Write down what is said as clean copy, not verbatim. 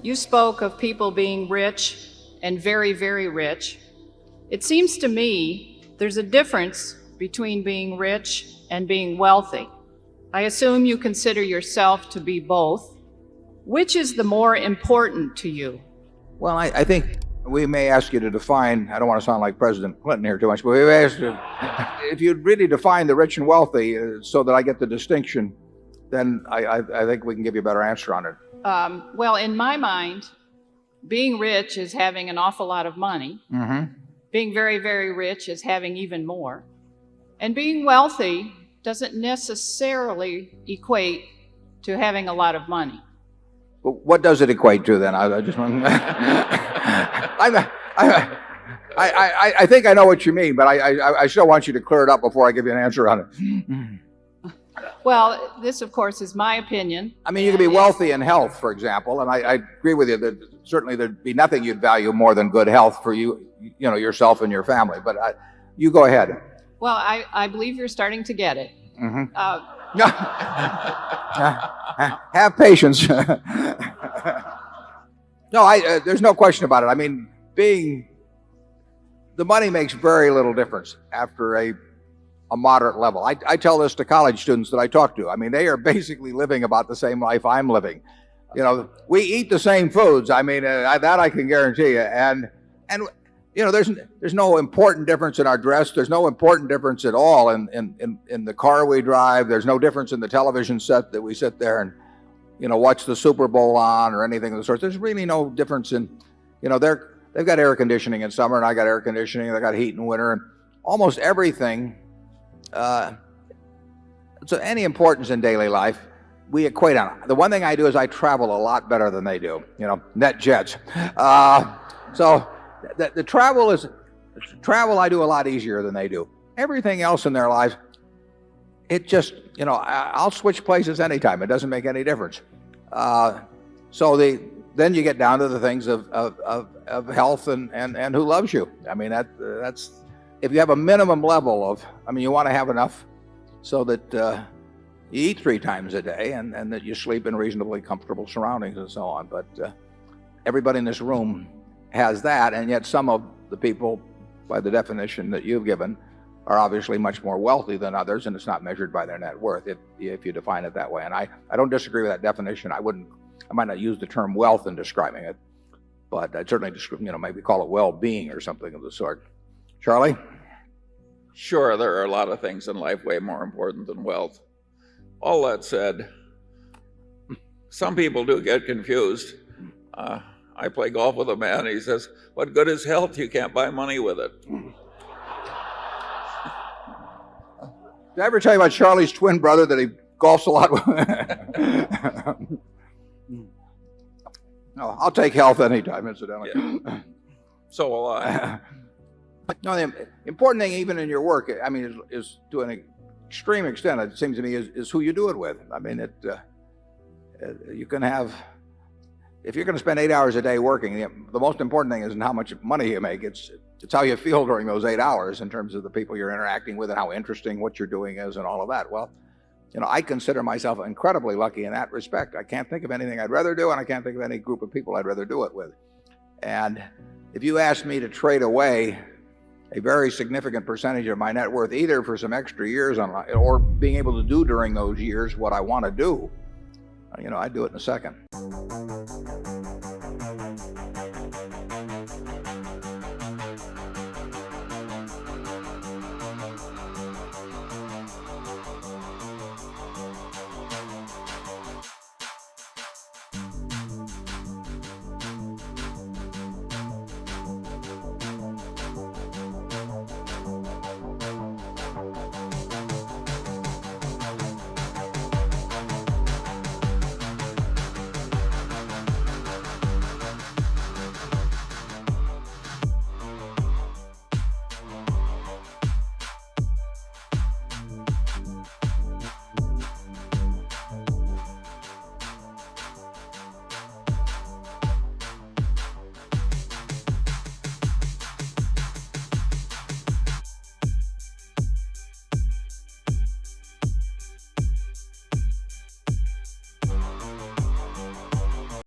You spoke of people being rich and very, very rich. It seems to me there's a difference between being rich and being wealthy. I assume you consider yourself to be both. Which is the more important to you? Well, I think we may ask you to define, I don't want to sound like President Clinton here too much, but we may ask you, if you'd really define the rich and wealthy so that I get the distinction, then I think we can give you a better answer on it. Well, in my mind, being rich is having an awful lot of money. Mm-hmm. Being very, very rich is having even more. And being wealthy doesn't necessarily equate to having a lot of money. But what does it equate to then? I just want I think I know what you mean, but I still want you to clear it up before I give you an answer on it. Well, this, of course, is my opinion. I mean, you can be wealthy in health, for example, and I agree with you that certainly there'd be nothing you'd value more than good health for you, yourself and your family. But you go ahead. Well, I believe you're starting to get it. Mm-hmm. Have patience. No, there's no question about it. I mean, the money makes very little difference after a moderate level. I tell this to college students that I talk to. I mean, they are basically living about the same life I'm living. We eat the same foods. I mean, that I can guarantee you. And there's no important difference in our dress. There's no important difference at all in the car we drive. There's no difference in the television set that we sit there and watch the Super Bowl on or anything of the sort. There's really no difference in they've got air conditioning in summer and I got air conditioning. They got heat in winter, and almost everything. So any importance in daily life, we equate on. The one thing I do is I travel a lot better than they do. Net jets. So the travel I do a lot easier than they do. Everything else in their lives, it just I'll switch places anytime. It doesn't make any difference. Then you get down to the things of health and who loves you. I mean that's. If you have a minimum level you want to have enough so that you eat 3 times a day and that you sleep in reasonably comfortable surroundings and so on. But everybody in this room has that, and yet some of the people, by the definition that you've given, are obviously much more wealthy than others, and it's not measured by their net worth if you define it that way. And I don't disagree with that definition. I might not use the term wealth in describing it, but I'd certainly maybe call it well-being or something of the sort. Charlie? Sure, there are a lot of things in life way more important than wealth. All that said, some people do get confused. I play golf with a man. He says, "What good is health? You can't buy money with it." Did I ever tell you about Charlie's twin brother that he golfs a lot with? No, I'll take health anytime, incidentally. Yeah. So will I. No, the important thing, even in your work, is to an extreme extent, it seems to me, is who you do it with. I mean, you can have, if you're going to spend 8 hours a day working, the most important thing isn't how much money you make. It's how you feel during those 8 hours in terms of the people you're interacting with and how interesting what you're doing is and all of that. Well, I consider myself incredibly lucky in that respect. I can't think of anything I'd rather do, and I can't think of any group of people I'd rather do it with. And if you asked me to trade away a very significant percentage of my net worth, either for some extra years or being able to do during those years what I want to do, I'd do it in a second.